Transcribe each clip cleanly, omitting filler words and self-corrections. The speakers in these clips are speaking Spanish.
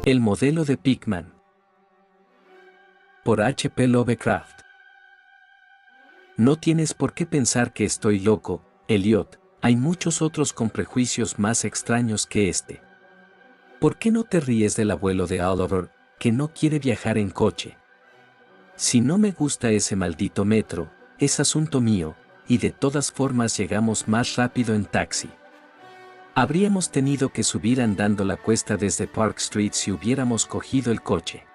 El modelo de Pickman. Por H. P. Lovecraft. No tienes por qué pensar que estoy loco, Elliot, hay muchos otros con prejuicios más extraños que este. ¿Por qué no te ríes del abuelo de Oliver, que no quiere viajar en coche? Si no me gusta ese maldito metro, es asunto mío, y de todas formas llegamos más rápido en taxi. Habríamos tenido que subir andando la cuesta desde Park Street si hubiéramos cogido el coche.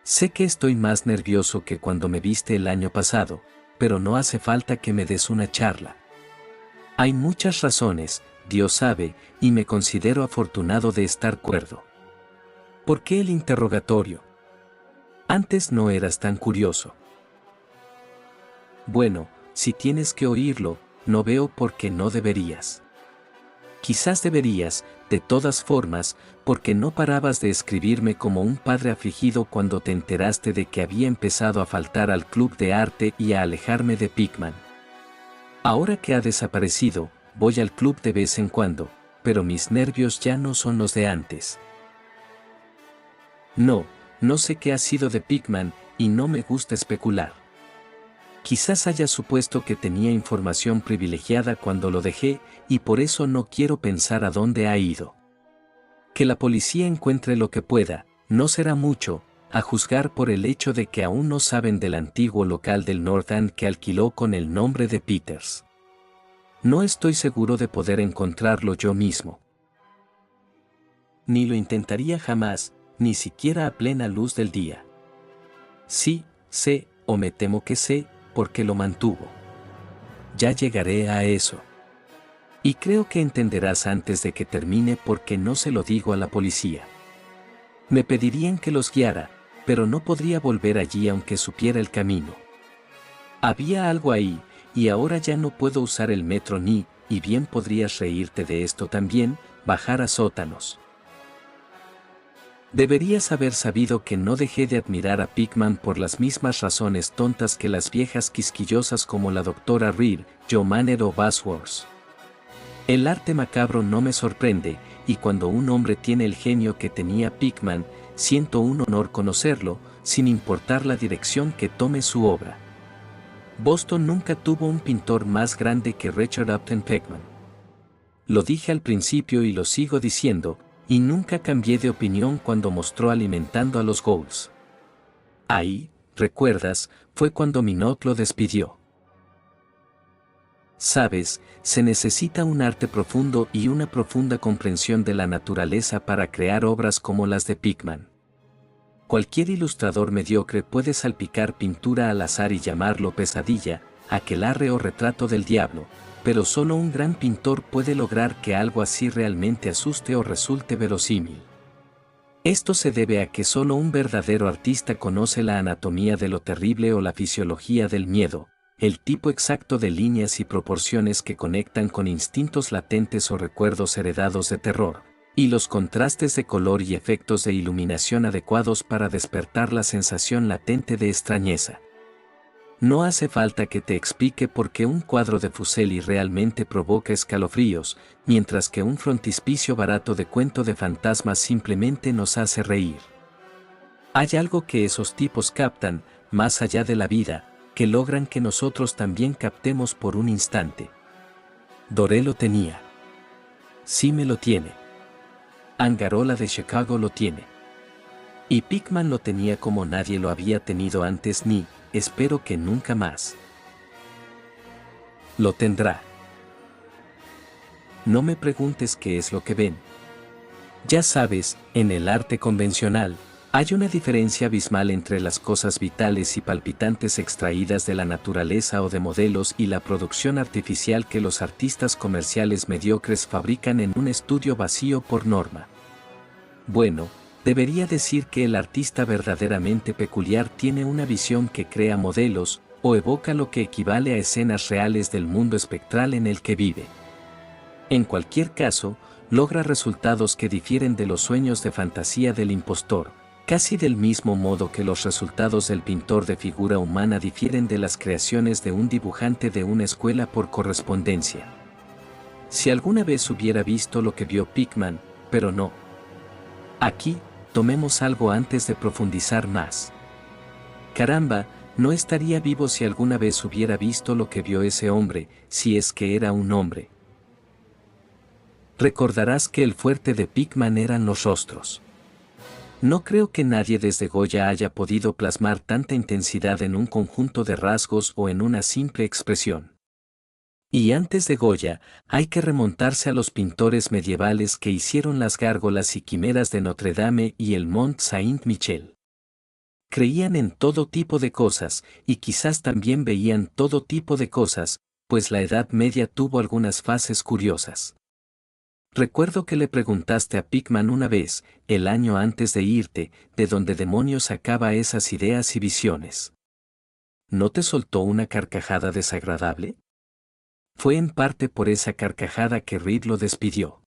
Sé que estoy más nervioso que cuando me viste el año pasado, pero no hace falta que me des una charla. Hay muchas razones, Dios sabe, y me considero afortunado de estar cuerdo. ¿Por qué el interrogatorio? Antes no eras tan curioso. Bueno, si tienes que oírlo, no veo por qué no deberías. Quizás deberías, de todas formas, porque no parabas de escribirme como un padre afligido cuando te enteraste de que había empezado a faltar al club de arte y a alejarme de Pickman. Ahora que ha desaparecido, voy al club de vez en cuando, pero mis nervios ya no son los de antes. No sé qué ha sido de Pickman, y no me gusta especular. Quizás haya supuesto que tenía información privilegiada cuando lo dejé, y por eso no quiero pensar a dónde ha ido. Que la policía encuentre lo que pueda, no será mucho, a juzgar por el hecho de que aún no saben del antiguo local del North End que alquiló con el nombre de Peters. No estoy seguro de poder encontrarlo yo mismo. Ni lo intentaría jamás, ni siquiera a plena luz del día. Sí, sé, o me temo que sé, porque lo mantuvo. Ya llegaré a eso. Y creo que entenderás antes de que termine por qué no se lo digo a la policía. Me pedirían que los guiara, pero no podría volver allí aunque supiera el camino. Había algo ahí, y ahora ya no puedo usar el metro ni, y bien podrías reírte de esto también, bajar a sótanos. Deberías haber sabido que no dejé de admirar a Pickman por las mismas razones tontas que las viejas quisquillosas como la doctora Reed, Joe Manner o Bosworth. El arte macabro no me sorprende, y cuando un hombre tiene el genio que tenía Pickman, siento un honor conocerlo, sin importar la dirección que tome su obra. Boston nunca tuvo un pintor más grande que Richard Upton Pickman. Lo dije al principio y lo sigo diciendo, y nunca cambié de opinión cuando mostró Alimentando a los Ghouls. Ahí, recuerdas, fue cuando Minot lo despidió. Sabes, se necesita un arte profundo y una profunda comprensión de la naturaleza para crear obras como las de Pickman. Cualquier ilustrador mediocre puede salpicar pintura al azar y llamarlo pesadilla, aquelarre o retrato del diablo, pero solo un gran pintor puede lograr que algo así realmente asuste o resulte verosímil. Esto se debe a que solo un verdadero artista conoce la anatomía de lo terrible o la fisiología del miedo, el tipo exacto de líneas y proporciones que conectan con instintos latentes o recuerdos heredados de terror, y los contrastes de color y efectos de iluminación adecuados para despertar la sensación latente de extrañeza. No hace falta que te explique por qué un cuadro de Fuseli realmente provoca escalofríos, mientras que un frontispicio barato de cuento de fantasmas simplemente nos hace reír. Hay algo que esos tipos captan, más allá de la vida, que logran que nosotros también captemos por un instante. Doré lo tenía. Sí me lo tiene. Angarola de Chicago lo tiene. Y Pickman lo tenía como nadie lo había tenido antes ni, espero que nunca más. Lo tendrá. No me preguntes qué es lo que ven. Ya sabes, en el arte convencional, hay una diferencia abismal entre las cosas vitales y palpitantes extraídas de la naturaleza o de modelos y la producción artificial que los artistas comerciales mediocres fabrican en un estudio vacío por norma. Bueno, debería decir que el artista verdaderamente peculiar tiene una visión que crea modelos, o evoca lo que equivale a escenas reales del mundo espectral en el que vive. En cualquier caso, logra resultados que difieren de los sueños de fantasía del impostor, casi del mismo modo que los resultados del pintor de figura humana difieren de las creaciones de un dibujante de una escuela por correspondencia. Si alguna vez hubiera visto lo que vio Pickman, pero no. Aquí, tomemos algo antes de profundizar más. Caramba, no estaría vivo si alguna vez hubiera visto lo que vio ese hombre, si es que era un hombre. Recordarás que el fuerte de Pickman eran los rostros. No creo que nadie desde Goya haya podido plasmar tanta intensidad en un conjunto de rasgos o en una simple expresión. Y antes de Goya, hay que remontarse a los pintores medievales que hicieron las gárgolas y quimeras de Notre Dame y el Mont Saint-Michel. Creían en todo tipo de cosas, y quizás también veían todo tipo de cosas, pues la Edad Media tuvo algunas fases curiosas. Recuerdo que le preguntaste a Pickman una vez, el año antes de irte, de dónde demonios sacaba esas ideas y visiones. ¿No te soltó una carcajada desagradable? Fue en parte por esa carcajada que Reed lo despidió.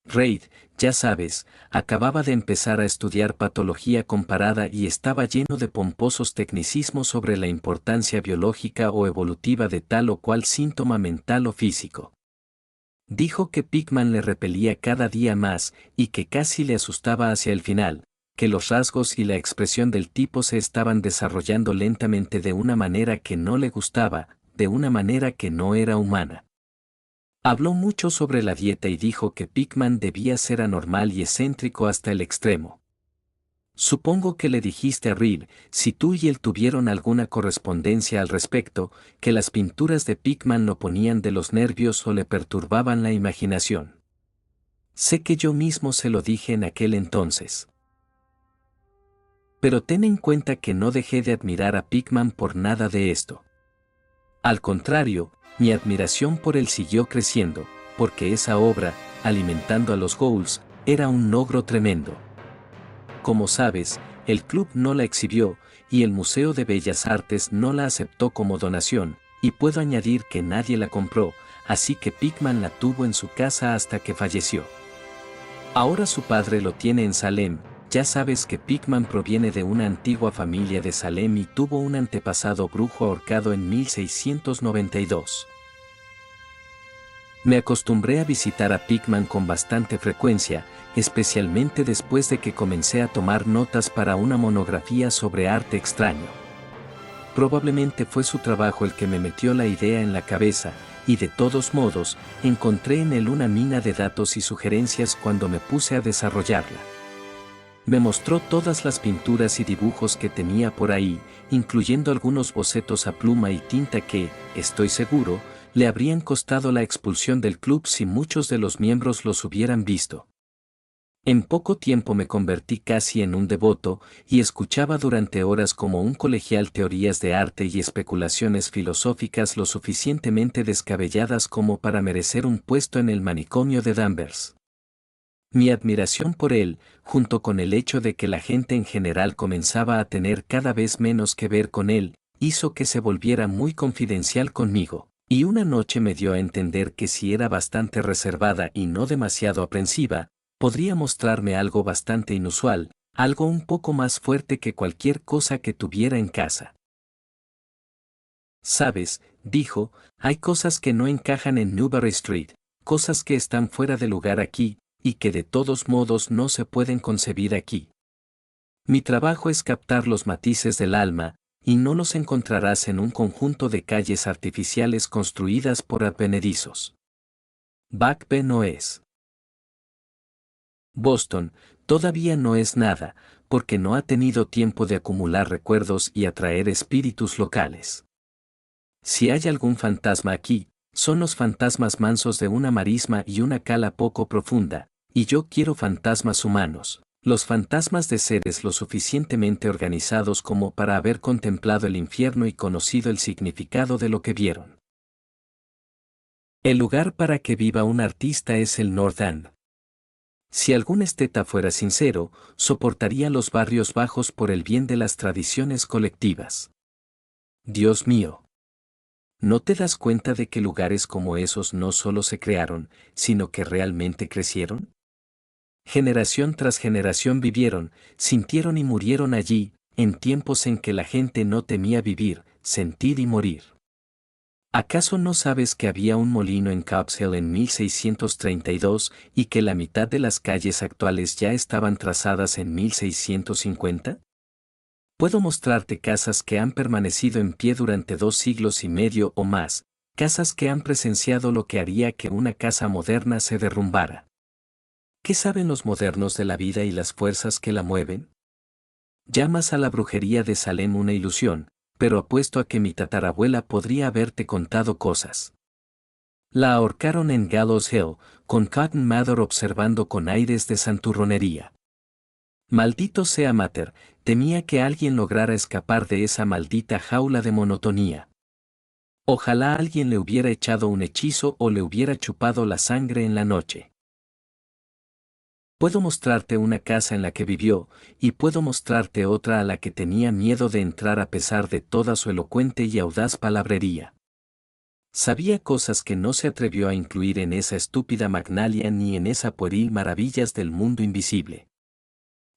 Reid, ya sabes, acababa de empezar a estudiar patología comparada y estaba lleno de pomposos tecnicismos sobre la importancia biológica o evolutiva de tal o cual síntoma mental o físico. Dijo que Pickman le repelía cada día más y que casi le asustaba hacia el final, que los rasgos y la expresión del tipo se estaban desarrollando lentamente de una manera que no le gustaba, de una manera que no era humana. Habló mucho sobre la dieta y dijo que Pickman debía ser anormal y excéntrico hasta el extremo. Supongo que le dijiste a Reed, si tú y él tuvieron alguna correspondencia al respecto, que las pinturas de Pickman lo ponían de los nervios o le perturbaban la imaginación. Sé que yo mismo se lo dije en aquel entonces. Pero ten en cuenta que no dejé de admirar a Pickman por nada de esto. Al contrario, mi admiración por él siguió creciendo, porque esa obra, alimentando a los Ghouls, era un logro tremendo. Como sabes, el club no la exhibió, y el Museo de Bellas Artes no la aceptó como donación, y puedo añadir que nadie la compró, así que Pickman la tuvo en su casa hasta que falleció. Ahora su padre lo tiene en Salem. Ya sabes que Pickman proviene de una antigua familia de Salem y tuvo un antepasado brujo ahorcado en 1692. Me acostumbré a visitar a Pickman con bastante frecuencia, especialmente después de que comencé a tomar notas para una monografía sobre arte extraño. Probablemente fue su trabajo el que me metió la idea en la cabeza, y de todos modos, encontré en él una mina de datos y sugerencias cuando me puse a desarrollarla. Me mostró todas las pinturas y dibujos que tenía por ahí, incluyendo algunos bocetos a pluma y tinta que, estoy seguro, le habrían costado la expulsión del club si muchos de los miembros los hubieran visto. En poco tiempo me convertí casi en un devoto, y escuchaba durante horas como un colegial teorías de arte y especulaciones filosóficas lo suficientemente descabelladas como para merecer un puesto en el manicomio de Danvers. Mi admiración por él, junto con el hecho de que la gente en general comenzaba a tener cada vez menos que ver con él, hizo que se volviera muy confidencial conmigo, y una noche me dio a entender que si era bastante reservada y no demasiado aprensiva, podría mostrarme algo bastante inusual, algo un poco más fuerte que cualquier cosa que tuviera en casa. Sabes, dijo, hay cosas que no encajan en Newbury Street, cosas que están fuera de lugar aquí, y que de todos modos no se pueden concebir aquí. Mi trabajo es captar los matices del alma, y no los encontrarás en un conjunto de calles artificiales construidas por advenedizos. Back Bay no es. Boston, todavía no es nada, porque no ha tenido tiempo de acumular recuerdos y atraer espíritus locales. Si hay algún fantasma aquí, son los fantasmas mansos de una marisma y una cala poco profunda, y yo quiero fantasmas humanos, los fantasmas de seres lo suficientemente organizados como para haber contemplado el infierno y conocido el significado de lo que vieron. El lugar para que viva un artista es el North End. Si algún esteta fuera sincero, soportaría los barrios bajos por el bien de las tradiciones colectivas. Dios mío. ¿No te das cuenta de que lugares como esos no solo se crearon, sino que realmente crecieron? Generación tras generación vivieron, sintieron y murieron allí, en tiempos en que la gente no temía vivir, sentir y morir. ¿Acaso no sabes que había un molino en Copp's Hill en 1632 y que la mitad de las calles actuales ya estaban trazadas en 1650? Puedo mostrarte casas que han permanecido en pie durante 2 siglos y medio o más, casas que han presenciado lo que haría que una casa moderna se derrumbara. ¿Qué saben los modernos de la vida y las fuerzas que la mueven? Llamas a la brujería de Salem una ilusión, pero apuesto a que mi tatarabuela podría haberte contado cosas. La ahorcaron en Gallows Hill, con Cotton Mather observando con aires de santurronería. Maldito sea Mather, temía que alguien lograra escapar de esa maldita jaula de monotonía. Ojalá alguien le hubiera echado un hechizo o le hubiera chupado la sangre en la noche. Puedo mostrarte una casa en la que vivió, y puedo mostrarte otra a la que tenía miedo de entrar a pesar de toda su elocuente y audaz palabrería. Sabía cosas que no se atrevió a incluir en esa estúpida Magnalia ni en esa pueril Maravillas del Mundo Invisible.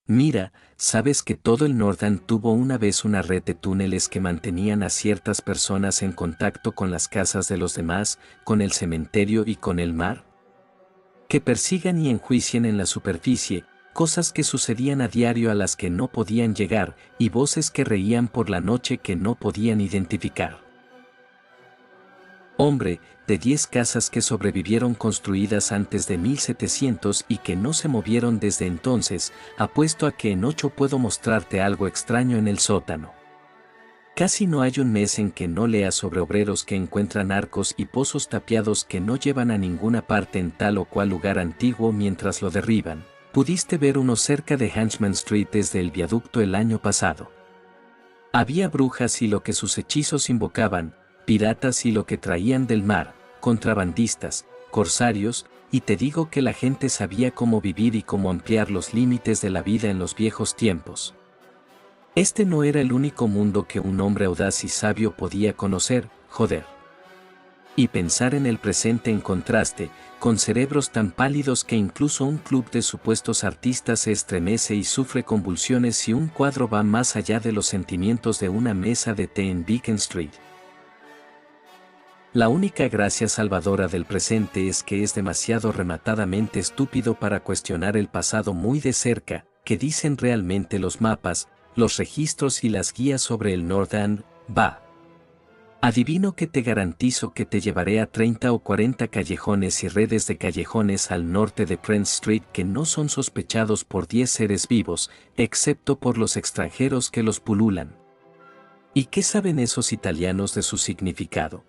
Mira, sabes que todo el Northern tuvo una vez una red de túneles que mantenían a ciertas personas en contacto con las casas de los demás, con el cementerio y con el mar. Que persigan y enjuicien en la superficie, cosas que sucedían a diario a las que no podían llegar, y voces que reían por la noche que no podían identificar. Hombre, de 10 casas que sobrevivieron construidas antes de 1700 y que no se movieron desde entonces, apuesto a que en 8 puedo mostrarte algo extraño en el sótano. Casi no hay un mes en que no leas sobre obreros que encuentran arcos y pozos tapiados que no llevan a ninguna parte en tal o cual lugar antiguo mientras lo derriban. Pudiste ver uno cerca de Hanchman Street desde el viaducto el año pasado. Había brujas y lo que sus hechizos invocaban, piratas y lo que traían del mar, contrabandistas, corsarios, y te digo que la gente sabía cómo vivir y cómo ampliar los límites de la vida en los viejos tiempos. Este no era el único mundo que un hombre audaz y sabio podía conocer, joder. Y pensar en el presente en contraste, con cerebros tan pálidos que incluso un club de supuestos artistas se estremece y sufre convulsiones si un cuadro va más allá de los sentimientos de una mesa de té en Beacon Street. La única gracia salvadora del presente es que es demasiado rematadamente estúpido para cuestionar el pasado muy de cerca, que dicen realmente los mapas, los registros y las guías sobre el North End. Va. Adivino que te garantizo que te llevaré a 30 o 40 callejones y redes de callejones al norte de Prince Street que no son sospechados por 10 seres vivos, excepto por los extranjeros que los pululan. ¿Y qué saben esos italianos de su significado?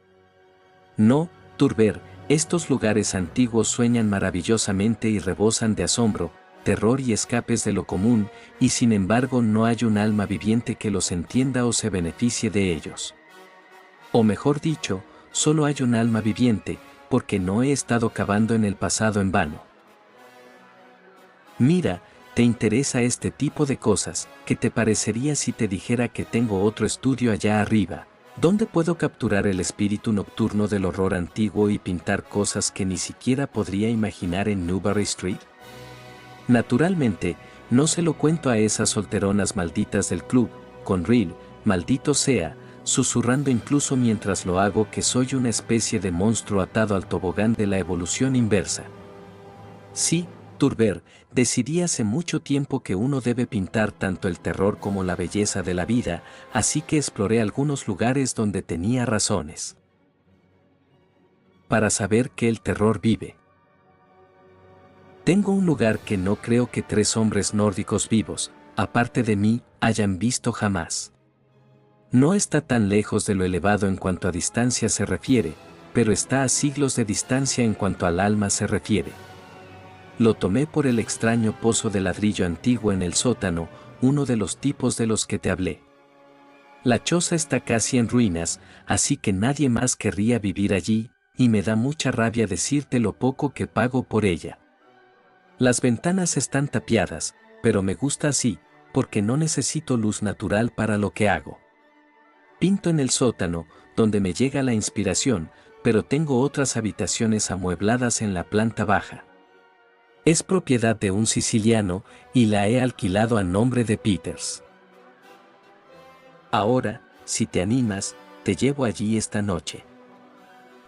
No, Turber, estos lugares antiguos sueñan maravillosamente y rebosan de asombro, terror y escapes de lo común, y sin embargo no hay un alma viviente que los entienda o se beneficie de ellos. O mejor dicho, solo hay un alma viviente, porque no he estado cavando en el pasado en vano. Mira, ¿te interesa este tipo de cosas? ¿Qué te parecería si te dijera que tengo otro estudio allá arriba, donde puedo capturar el espíritu nocturno del horror antiguo y pintar cosas que ni siquiera podría imaginar en Newbury Street? Naturalmente, no se lo cuento a esas solteronas malditas del club, con Reel, maldito sea, susurrando incluso mientras lo hago que soy una especie de monstruo atado al tobogán de la evolución inversa. Sí, Turber, decidí hace mucho tiempo que uno debe pintar tanto el terror como la belleza de la vida, así que exploré algunos lugares donde tenía razones para saber que el terror vive. Tengo un lugar que no creo que 3 hombres nórdicos vivos, aparte de mí, hayan visto jamás. No está tan lejos de lo elevado en cuanto a distancia se refiere, pero está a siglos de distancia en cuanto al alma se refiere. Lo tomé por el extraño pozo de ladrillo antiguo en el sótano, uno de los tipos de los que te hablé. La choza está casi en ruinas, así que nadie más querría vivir allí, y me da mucha rabia decirte lo poco que pago por ella. Las ventanas están tapiadas, pero me gusta así, porque no necesito luz natural para lo que hago. Pinto en el sótano, donde me llega la inspiración, pero tengo otras habitaciones amuebladas en la planta baja. Es propiedad de un siciliano, y la he alquilado a nombre de Peters. Ahora, si te animas, te llevo allí esta noche.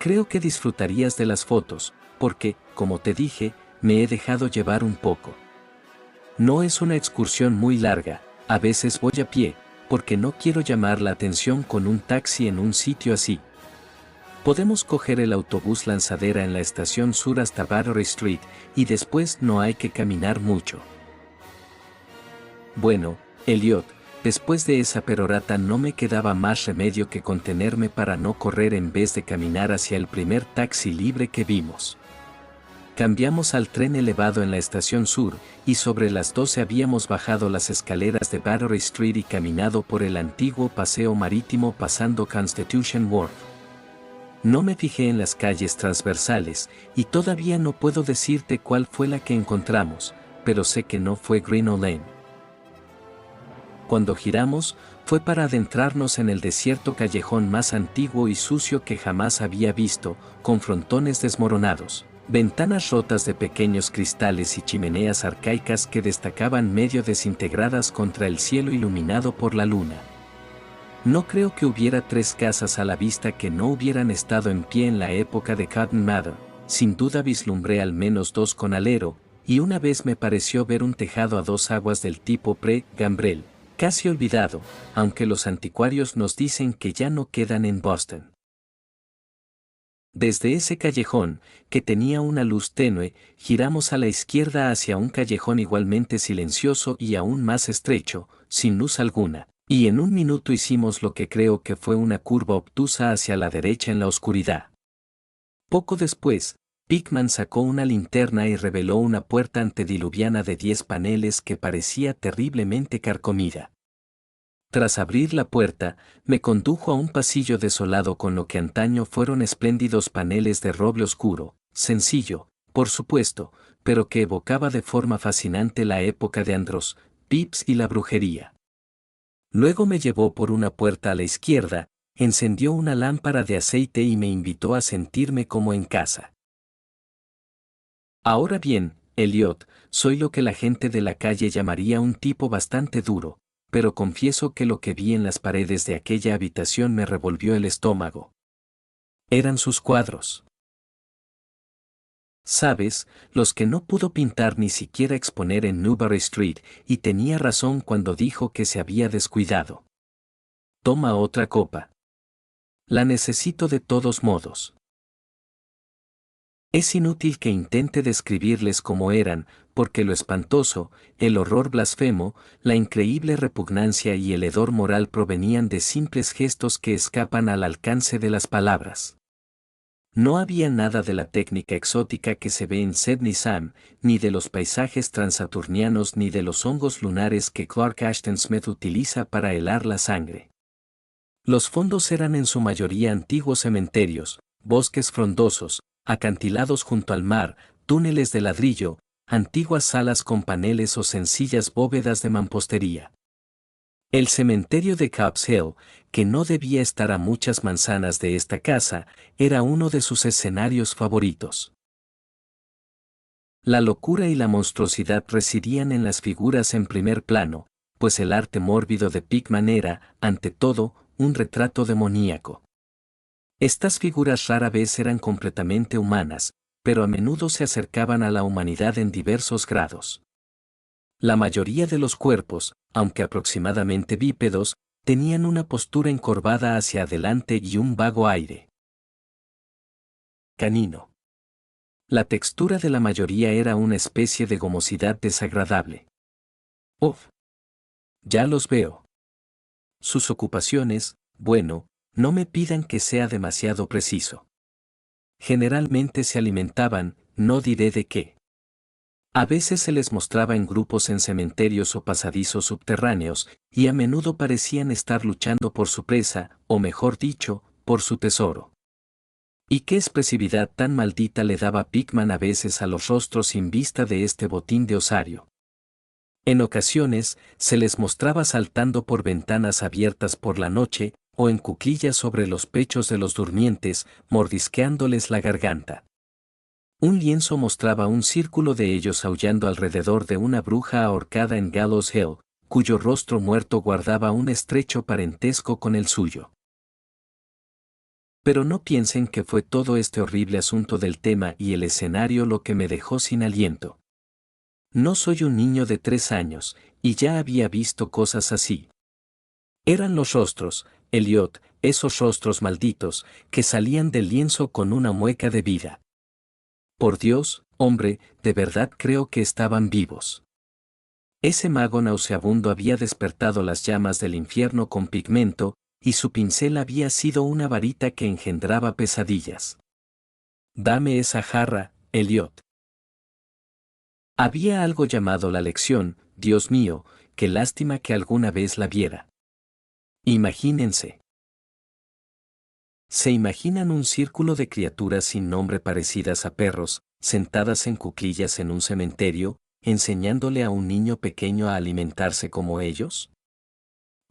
Creo que disfrutarías de las fotos, porque, como te dije, me he dejado llevar un poco. No es una excursión muy larga, a veces voy a pie, porque no quiero llamar la atención con un taxi en un sitio así. Podemos coger el autobús lanzadera en la estación sur hasta Battery Street, y después no hay que caminar mucho. Bueno, Elliot, después de esa perorata no me quedaba más remedio que contenerme para no correr en vez de caminar hacia el primer taxi libre que vimos. Cambiamos al tren elevado en la estación sur, y sobre las 12 habíamos bajado las escaleras de Battery Street y caminado por el antiguo paseo marítimo pasando Constitution Wharf. No me fijé en las calles transversales, y todavía no puedo decirte cuál fue la que encontramos, pero sé que no fue Green Lane. Cuando giramos, fue para adentrarnos en el desierto callejón más antiguo y sucio que jamás había visto, con frontones desmoronados, ventanas rotas de pequeños cristales y chimeneas arcaicas que destacaban medio desintegradas contra el cielo iluminado por la luna. No creo que hubiera 3 casas a la vista que no hubieran estado en pie en la época de Cotton Mather. Sin duda vislumbré al menos 2 con alero, y una vez me pareció ver un tejado a 2 aguas del tipo pre-gambrel, casi olvidado, aunque los anticuarios nos dicen que ya no quedan en Boston. Desde ese callejón, que tenía una luz tenue, giramos a la izquierda hacia un callejón igualmente silencioso y aún más estrecho, sin luz alguna, y en un minuto hicimos lo que creo que fue una curva obtusa hacia la derecha en la oscuridad. Poco después, Pickman sacó una linterna y reveló una puerta antediluviana de 10 paneles que parecía terriblemente carcomida. Tras abrir la puerta, me condujo a un pasillo desolado con lo que antaño fueron espléndidos paneles de roble oscuro, sencillo, por supuesto, pero que evocaba de forma fascinante la época de Andros, Pips y la brujería. Luego me llevó por una puerta a la izquierda, encendió una lámpara de aceite y me invitó a sentirme como en casa. Ahora bien, Elliot, soy lo que la gente de la calle llamaría un tipo bastante duro, pero confieso que lo que vi en las paredes de aquella habitación me revolvió el estómago. Eran sus cuadros. Sabes, los que no pudo pintar ni siquiera exponer en Newbury Street, y tenía razón cuando dijo que se había descuidado. Toma otra copa. La necesito de todos modos. Es inútil que intente describirles cómo eran, porque lo espantoso, el horror blasfemo, la increíble repugnancia y el hedor moral provenían de simples gestos que escapan al alcance de las palabras. No había nada de la técnica exótica que se ve en Sidney Sam, ni de los paisajes transaturnianos ni de los hongos lunares que Clark Ashton Smith utiliza para helar la sangre. Los fondos eran en su mayoría antiguos cementerios, bosques frondosos, acantilados junto al mar, túneles de ladrillo, antiguas salas con paneles o sencillas bóvedas de mampostería. El cementerio de Copp's Hill, que no debía estar a muchas manzanas de esta casa, era uno de sus escenarios favoritos. La locura y la monstruosidad residían en las figuras en primer plano, pues el arte mórbido de Pickman era, ante todo, un retrato demoníaco. Estas figuras rara vez eran completamente humanas, pero a menudo se acercaban a la humanidad en diversos grados. La mayoría de los cuerpos, aunque aproximadamente bípedos, tenían una postura encorvada hacia adelante y un vago aire canino. La textura de la mayoría era una especie de gomosidad desagradable. ¡Uf! Ya los veo. Sus ocupaciones, bueno, no me pidan que sea demasiado preciso. Generalmente se alimentaban, no diré de qué. A veces se les mostraba en grupos en cementerios o pasadizos subterráneos, y a menudo parecían estar luchando por su presa, o mejor dicho, por su tesoro. ¿Y qué expresividad tan maldita le daba Pickman a veces a los rostros sin vista de este botín de osario? En ocasiones, se les mostraba saltando por ventanas abiertas por la noche, o en cuclillas sobre los pechos de los durmientes, mordisqueándoles la garganta. Un lienzo mostraba un círculo de ellos aullando alrededor de una bruja ahorcada en Gallows Hill, cuyo rostro muerto guardaba un estrecho parentesco con el suyo. Pero no piensen que fue todo este horrible asunto del tema y el escenario lo que me dejó sin aliento. No soy un niño de 3 años, y ya había visto cosas así. Eran los rostros, Elliot, esos rostros malditos, que salían del lienzo con una mueca de vida. Por Dios, hombre, de verdad creo que estaban vivos. Ese mago nauseabundo había despertado las llamas del infierno con pigmento, y su pincel había sido una varita que engendraba pesadillas. Dame esa jarra, Elliot. Había algo llamado la lección, Dios mío, qué lástima que alguna vez la viera. Imagínense. ¿Se imaginan un círculo de criaturas sin nombre parecidas a perros, sentadas en cuclillas en un cementerio, enseñándole a un niño pequeño a alimentarse como ellos?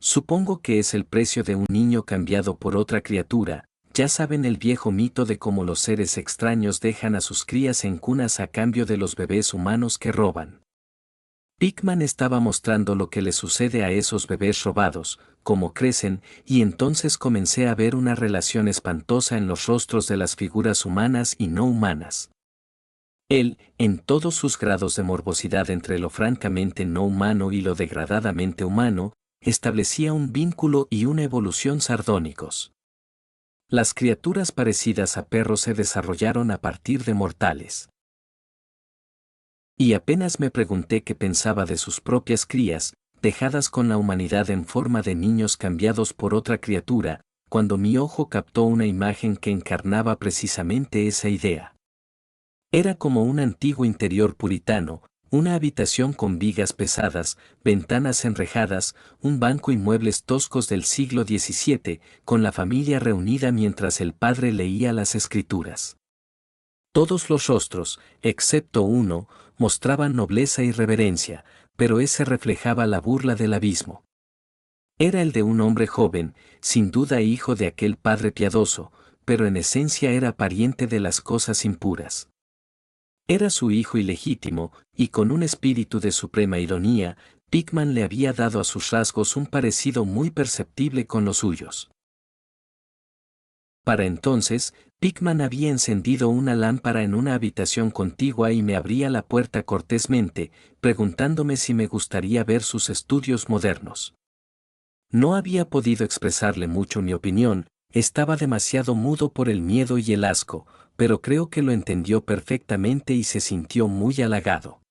Supongo que es el precio de un niño cambiado por otra criatura. Ya saben el viejo mito de cómo los seres extraños dejan a sus crías en cunas a cambio de los bebés humanos que roban. Pickman estaba mostrando lo que le sucede a esos bebés robados, cómo crecen, y entonces comencé a ver una relación espantosa en los rostros de las figuras humanas y no humanas. Él, en todos sus grados de morbosidad entre lo francamente no humano y lo degradadamente humano, establecía un vínculo y una evolución sardónicos. Las criaturas parecidas a perros se desarrollaron a partir de mortales. Y apenas me pregunté qué pensaba de sus propias crías, dejadas con la humanidad en forma de niños cambiados por otra criatura, cuando mi ojo captó una imagen que encarnaba precisamente esa idea. Era como un antiguo interior puritano, una habitación con vigas pesadas, ventanas enrejadas, un banco y muebles toscos del siglo XVII, con la familia reunida mientras el padre leía las escrituras. Todos los rostros, excepto uno, mostraban nobleza y reverencia, pero ese reflejaba la burla del abismo. Era el de un hombre joven, sin duda hijo de aquel padre piadoso, pero en esencia era pariente de las cosas impuras. Era su hijo ilegítimo, y con un espíritu de suprema ironía, Pickman le había dado a sus rasgos un parecido muy perceptible con los suyos. Para entonces, Pickman había encendido una lámpara en una habitación contigua y me abría la puerta cortésmente, preguntándome si me gustaría ver sus estudios modernos. No había podido expresarle mucho mi opinión, estaba demasiado mudo por el miedo y el asco, pero creo que lo entendió perfectamente y se sintió muy halagado.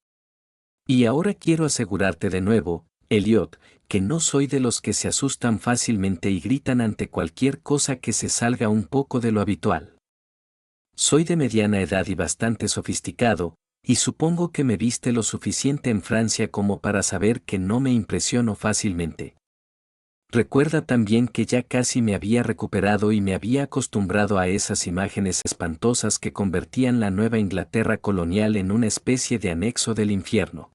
Y ahora quiero asegurarte de nuevo, Elliot, que no soy de los que se asustan fácilmente y gritan ante cualquier cosa que se salga un poco de lo habitual. Soy de mediana edad y bastante sofisticado, y supongo que me viste lo suficiente en Francia como para saber que no me impresiono fácilmente. Recuerda también que ya casi me había recuperado y me había acostumbrado a esas imágenes espantosas que convertían la Nueva Inglaterra colonial en una especie de anexo del infierno.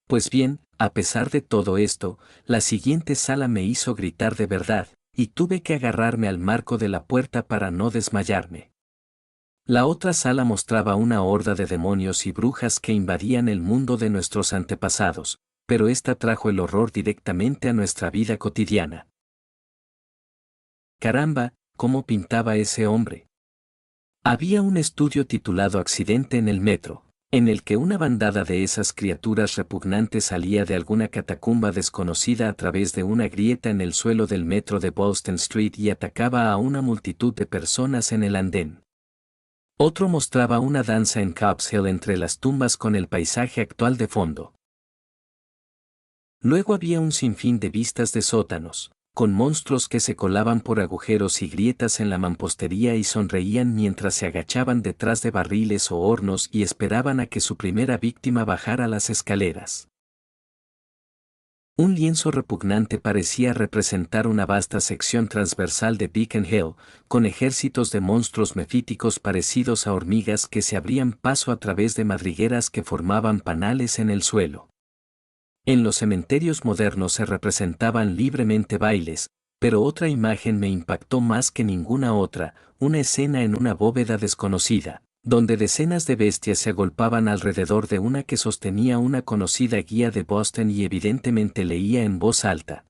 Pues bien, a pesar de todo esto, la siguiente sala me hizo gritar de verdad, y tuve que agarrarme al marco de la puerta para no desmayarme. La otra sala mostraba una horda de demonios y brujas que invadían el mundo de nuestros antepasados, pero esta trajo el horror directamente a nuestra vida cotidiana. Caramba, ¿cómo pintaba ese hombre? Había un estudio titulado Accidente en el metro, en el que una bandada de esas criaturas repugnantes salía de alguna catacumba desconocida a través de una grieta en el suelo del metro de Boston Street y atacaba a una multitud de personas en el andén. Otro mostraba una danza en Copp's Hill entre las tumbas con el paisaje actual de fondo. Luego había un sinfín de vistas de sótanos, con monstruos que se colaban por agujeros y grietas en la mampostería y sonreían mientras se agachaban detrás de barriles o hornos y esperaban a que su primera víctima bajara las escaleras. Un lienzo repugnante parecía representar una vasta sección transversal de Beacon Hill, con ejércitos de monstruos mefíticos parecidos a hormigas que se abrían paso a través de madrigueras que formaban panales en el suelo. En los cementerios modernos se representaban libremente bailes, pero otra imagen me impactó más que ninguna otra, una escena en una bóveda desconocida, donde decenas de bestias se agolpaban alrededor de una que sostenía una conocida guía de Boston y evidentemente leía en voz alta.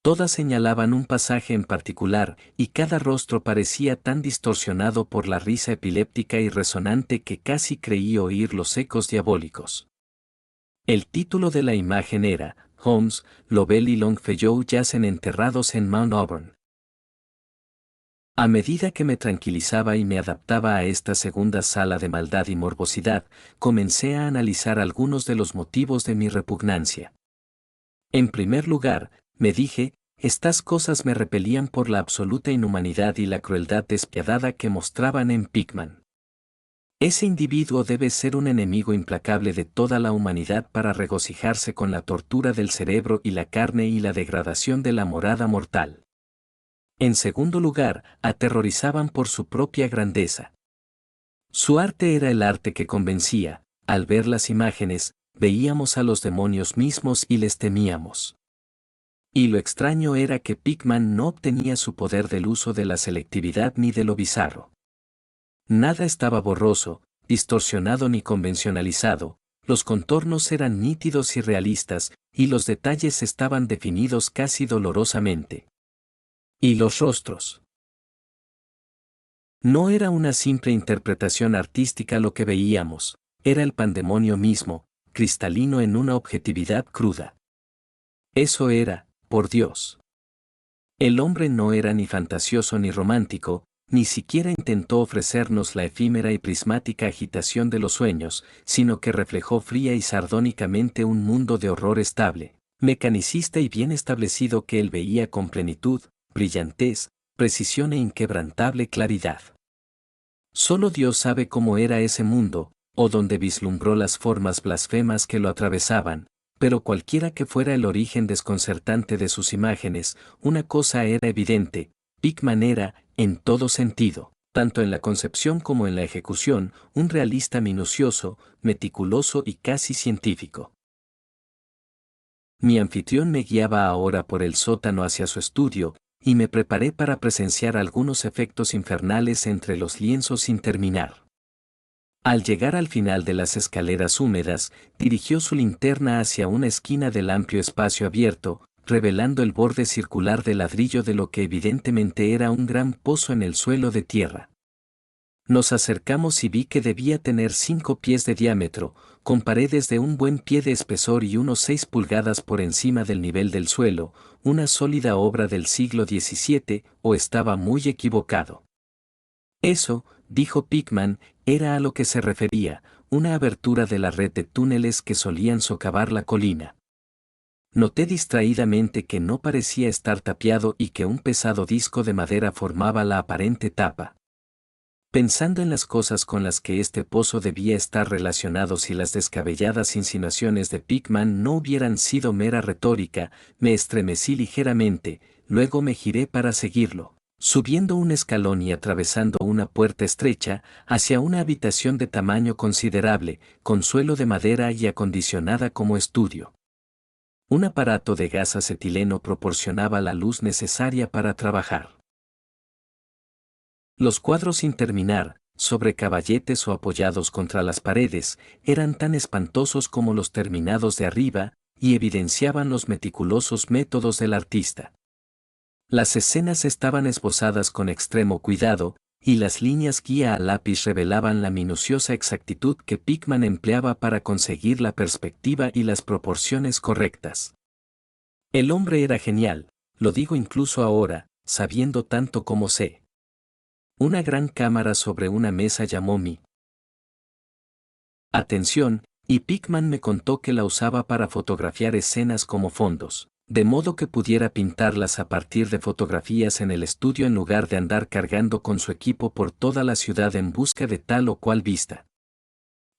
Todas señalaban un pasaje en particular, y cada rostro parecía tan distorsionado por la risa epiléptica y resonante que casi creí oír los ecos diabólicos. El título de la imagen era, Holmes, Lovell y Longfellow yacen enterrados en Mount Auburn. A medida que me tranquilizaba y me adaptaba a esta segunda sala de maldad y morbosidad, comencé a analizar algunos de los motivos de mi repugnancia. En primer lugar, me dije, estas cosas me repelían por la absoluta inhumanidad y la crueldad despiadada que mostraban en Pickman. Ese individuo debe ser un enemigo implacable de toda la humanidad para regocijarse con la tortura del cerebro y la carne y la degradación de la morada mortal. En segundo lugar, aterrorizaban por su propia grandeza. Su arte era el arte que convencía. Al ver las imágenes, veíamos a los demonios mismos y les temíamos. Y lo extraño era que Pickman no obtenía su poder del uso de la selectividad ni de lo bizarro. Nada estaba borroso, distorsionado ni convencionalizado, los contornos eran nítidos y realistas, y los detalles estaban definidos casi dolorosamente. ¿Y los rostros? No era una simple interpretación artística lo que veíamos, era el pandemonio mismo, cristalino en una objetividad cruda. Eso era, por Dios. El hombre no era ni fantasioso ni romántico, ni siquiera intentó ofrecernos la efímera y prismática agitación de los sueños, sino que reflejó fría y sardónicamente un mundo de horror estable, mecanicista y bien establecido que él veía con plenitud, brillantez, precisión e inquebrantable claridad. Solo Dios sabe cómo era ese mundo, o donde vislumbró las formas blasfemas que lo atravesaban, pero cualquiera que fuera el origen desconcertante de sus imágenes, una cosa era evidente, Pickman era, en todo sentido, tanto en la concepción como en la ejecución, un realista minucioso, meticuloso y casi científico. Mi anfitrión me guiaba ahora por el sótano hacia su estudio, y me preparé para presenciar algunos efectos infernales entre los lienzos sin terminar. Al llegar al final de las escaleras húmedas, dirigió su linterna hacia una esquina del amplio espacio abierto, revelando el borde circular de ladrillo de lo que evidentemente era un gran pozo en el suelo de tierra. Nos acercamos y vi que debía tener 5 pies de diámetro, con paredes de un buen pie de espesor y unos 6 pulgadas por encima del nivel del suelo, una sólida obra del siglo XVII, o estaba muy equivocado. Eso, dijo Pickman, era a lo que se refería, una abertura de la red de túneles que solían socavar la colina. Noté distraídamente que no parecía estar tapiado y que un pesado disco de madera formaba la aparente tapa. Pensando en las cosas con las que este pozo debía estar relacionado si las descabelladas insinuaciones de Pickman no hubieran sido mera retórica, me estremecí ligeramente, luego me giré para seguirlo, subiendo un escalón y atravesando una puerta estrecha, hacia una habitación de tamaño considerable, con suelo de madera y acondicionada como estudio. Un aparato de gas acetileno proporcionaba la luz necesaria para trabajar. Los cuadros sin terminar, sobre caballetes o apoyados contra las paredes, eran tan espantosos como los terminados de arriba, y evidenciaban los meticulosos métodos del artista. Las escenas estaban esbozadas con extremo cuidado, y las líneas guía a lápiz revelaban la minuciosa exactitud que Pickman empleaba para conseguir la perspectiva y las proporciones correctas. El hombre era genial, lo digo incluso ahora, sabiendo tanto como sé. Una gran cámara sobre una mesa llamó mi atención, y Pickman me contó que la usaba para fotografiar escenas como fondos, de modo que pudiera pintarlas a partir de fotografías en el estudio en lugar de andar cargando con su equipo por toda la ciudad en busca de tal o cual vista.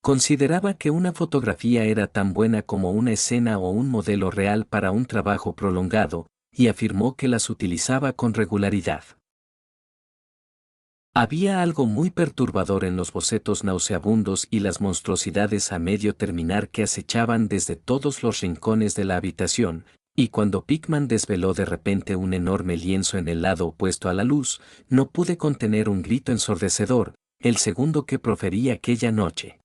Consideraba que una fotografía era tan buena como una escena o un modelo real para un trabajo prolongado, y afirmó que las utilizaba con regularidad. Había algo muy perturbador en los bocetos nauseabundos y las monstruosidades a medio terminar que acechaban desde todos los rincones de la habitación, y cuando Pickman desveló de repente un enorme lienzo en el lado opuesto a la luz, no pude contener un grito ensordecedor, el segundo que proferí aquella noche.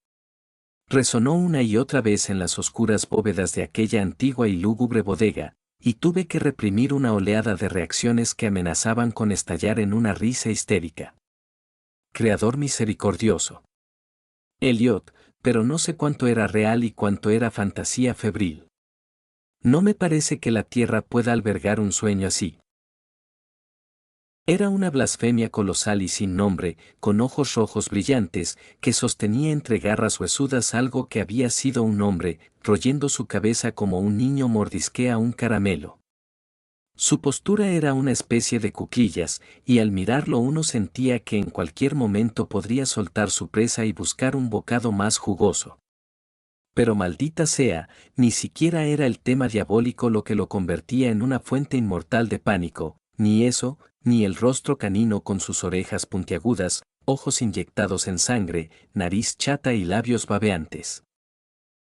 Resonó una y otra vez en las oscuras bóvedas de aquella antigua y lúgubre bodega, y tuve que reprimir una oleada de reacciones que amenazaban con estallar en una risa histérica. Creador misericordioso. Elliot, pero no sé cuánto era real y cuánto era fantasía febril. No me parece que la Tierra pueda albergar un sueño así. Era una blasfemia colosal y sin nombre, con ojos rojos brillantes, que sostenía entre garras huesudas algo que había sido un hombre, royendo su cabeza como un niño mordisquea un caramelo. Su postura era una especie de cuclillas, y al mirarlo uno sentía que en cualquier momento podría soltar su presa y buscar un bocado más jugoso. Pero maldita sea, ni siquiera era el tema diabólico lo que lo convertía en una fuente inmortal de pánico, ni eso, ni el rostro canino con sus orejas puntiagudas, ojos inyectados en sangre, nariz chata y labios babeantes.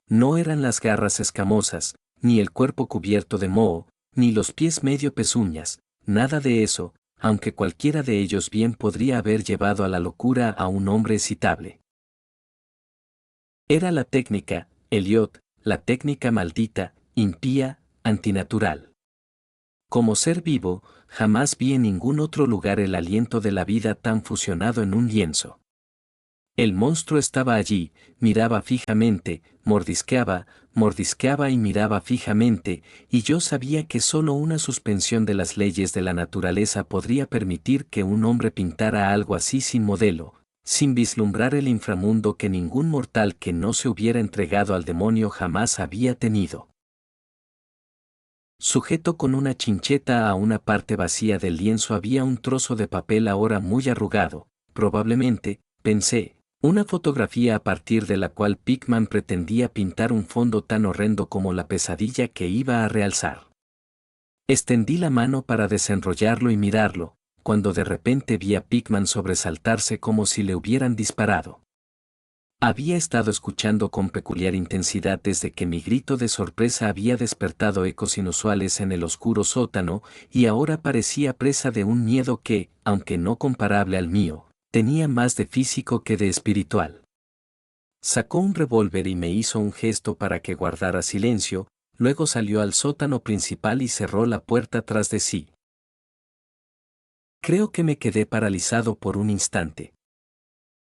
No eran las garras escamosas, ni el cuerpo cubierto de moho, ni los pies medio pezuñas, nada de eso, aunque cualquiera de ellos bien podría haber llevado a la locura a un hombre excitable. Era la técnica, Elliot, la técnica maldita, impía, antinatural. Como ser vivo, jamás vi en ningún otro lugar el aliento de la vida tan fusionado en un lienzo. El monstruo estaba allí, miraba fijamente, mordisqueaba y miraba fijamente, y yo sabía que solo una suspensión de las leyes de la naturaleza podría permitir que un hombre pintara algo así sin modelo, sin vislumbrar el inframundo que ningún mortal que no se hubiera entregado al demonio jamás había tenido. Sujeto con una chincheta a una parte vacía del lienzo había un trozo de papel ahora muy arrugado, probablemente, pensé, una fotografía a partir de la cual Pickman pretendía pintar un fondo tan horrendo como la pesadilla que iba a realzar. Extendí la mano para desenrollarlo y mirarlo, cuando de repente vi a Pickman sobresaltarse como si le hubieran disparado. Había estado escuchando con peculiar intensidad desde que mi grito de sorpresa había despertado ecos inusuales en el oscuro sótano, y ahora parecía presa de un miedo que, aunque no comparable al mío, tenía más de físico que de espiritual. Sacó un revólver y me hizo un gesto para que guardara silencio, luego salió al sótano principal y cerró la puerta tras de sí. Creo que me quedé paralizado por un instante.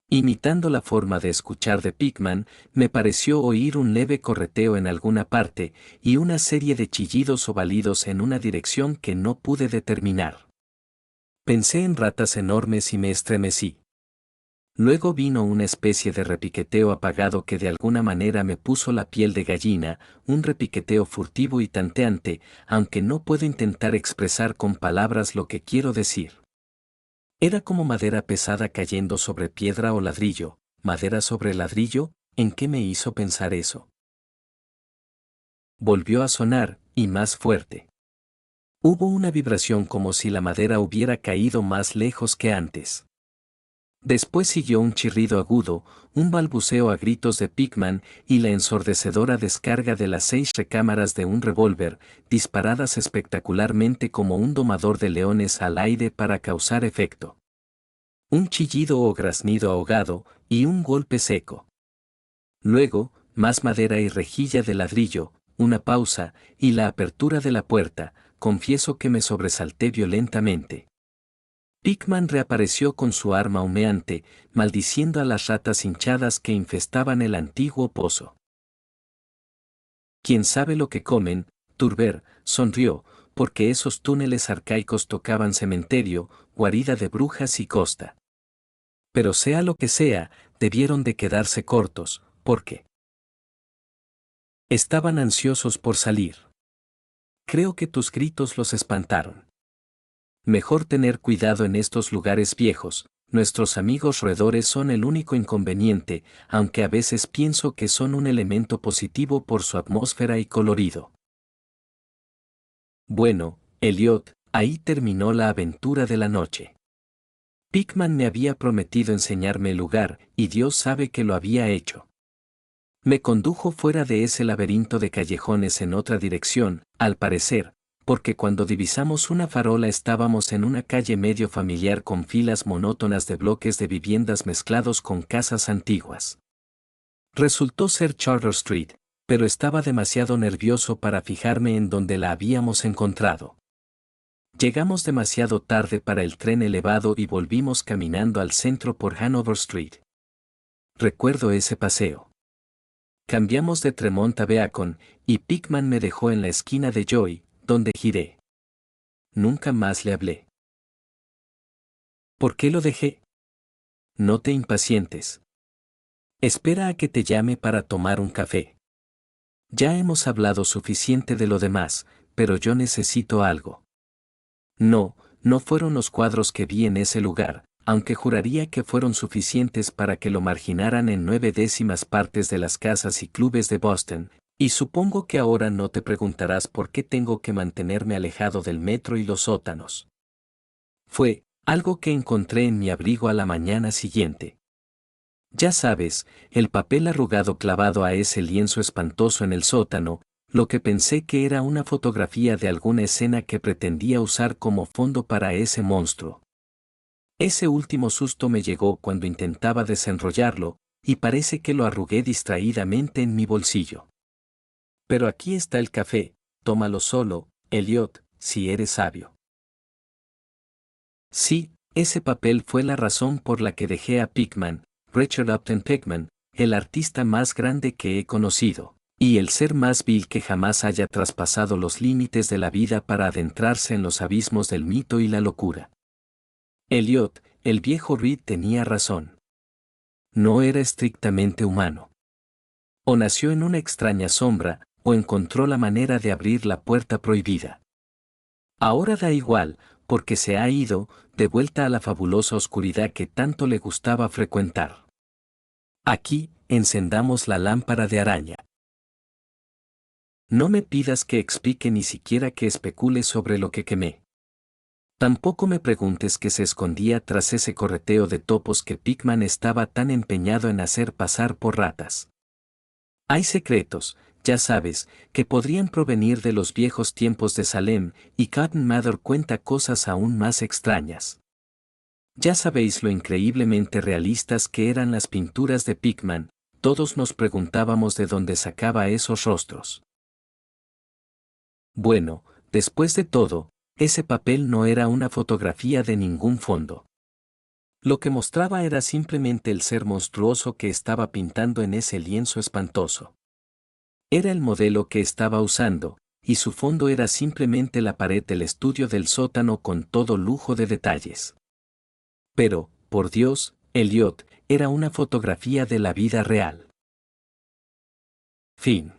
Imitando la forma de escuchar de Pickman, me pareció oír un leve correteo en alguna parte, y una serie de chillidos o balidos en una dirección que no pude determinar. Pensé en ratas enormes y me estremecí. Luego vino una especie de repiqueteo apagado que de alguna manera me puso la piel de gallina, un repiqueteo furtivo y tanteante, aunque no puedo intentar expresar con palabras lo que quiero decir. Era como madera pesada cayendo sobre piedra o ladrillo, madera sobre ladrillo. ¿En qué me hizo pensar eso? Volvió a sonar, y más fuerte. Hubo una vibración como si la madera hubiera caído más lejos que antes. Después siguió un chirrido agudo, un balbuceo a gritos de Pickman y la ensordecedora descarga de las 6 recámaras de un revólver, disparadas espectacularmente como un domador de leones al aire para causar efecto. Un chillido o graznido ahogado, y un golpe seco. Luego, más madera y rejilla de ladrillo, una pausa, y la apertura de la puerta. Confieso que me sobresalté violentamente. Pickman reapareció con su arma humeante, maldiciendo a las ratas hinchadas que infestaban el antiguo pozo. ¿Quién sabe lo que comen? Turber sonrió, porque esos túneles arcaicos tocaban cementerio, guarida de brujas y costa. Pero sea lo que sea, debieron de quedarse cortos, porque estaban ansiosos por salir. Creo que tus gritos los espantaron. Mejor tener cuidado en estos lugares viejos. Nuestros amigos roedores son el único inconveniente, aunque a veces pienso que son un elemento positivo por su atmósfera y colorido. Bueno, Elliot, ahí terminó la aventura de la noche. Pickman me había prometido enseñarme el lugar, y Dios sabe que lo había hecho. Me condujo fuera de ese laberinto de callejones en otra dirección, al parecer, porque cuando divisamos una farola estábamos en una calle medio familiar con filas monótonas de bloques de viviendas mezclados con casas antiguas. Resultó ser Charter Street, Pero estaba demasiado nervioso para fijarme en donde la habíamos encontrado. Llegamos demasiado tarde para el tren elevado y volvimos caminando al centro por Hanover Street. Recuerdo ese paseo. Cambiamos de Tremont a Beacon, y Pickman me dejó en la esquina de Joy, donde giré. Nunca más le hablé. ¿Por qué lo dejé? No te impacientes. Espera a que te llame para tomar un café. Ya hemos hablado suficiente de lo demás, pero yo necesito algo. No, no fueron los cuadros que vi en ese lugar, aunque juraría que fueron suficientes para que lo marginaran en 9/10 partes de las casas y clubes de Boston, y supongo que ahora no te preguntarás por qué tengo que mantenerme alejado del metro y los sótanos. Fue algo que encontré en mi abrigo a la mañana siguiente. Ya sabes, el papel arrugado clavado a ese lienzo espantoso en el sótano, lo que pensé que era una fotografía de alguna escena que pretendía usar como fondo para ese monstruo. Ese último susto me llegó cuando intentaba desenrollarlo, y parece que lo arrugué distraídamente en mi bolsillo. Pero aquí está el café, tómalo solo, Elliot, si eres sabio. Sí, ese papel fue la razón por la que dejé a Pickman, Richard Upton Pickman, el artista más grande que he conocido, y el ser más vil que jamás haya traspasado los límites de la vida para adentrarse en los abismos del mito y la locura. Elliot, el viejo Reed tenía razón. No era estrictamente humano. O nació en una extraña sombra, o encontró la manera de abrir la puerta prohibida. Ahora da igual, porque se ha ido, de vuelta a la fabulosa oscuridad que tanto le gustaba frecuentar. Aquí, encendamos la lámpara de araña. No me pidas que explique ni siquiera que especule sobre lo que quemé. Tampoco me preguntes qué se escondía tras ese correteo de topos que Pickman estaba tan empeñado en hacer pasar por ratas. Hay secretos, ya sabes, que podrían provenir de los viejos tiempos de Salem, y Cotton Mather cuenta cosas aún más extrañas. Ya sabéis lo increíblemente realistas que eran las pinturas de Pickman, todos nos preguntábamos de dónde sacaba esos rostros. Bueno, después de todo, ese papel no era una fotografía de ningún fondo. Lo que mostraba era simplemente el ser monstruoso que estaba pintando en ese lienzo espantoso. Era el modelo que estaba usando, y su fondo era simplemente la pared del estudio del sótano con todo lujo de detalles. Pero, por Dios, Elliot, era una fotografía de la vida real. Fin.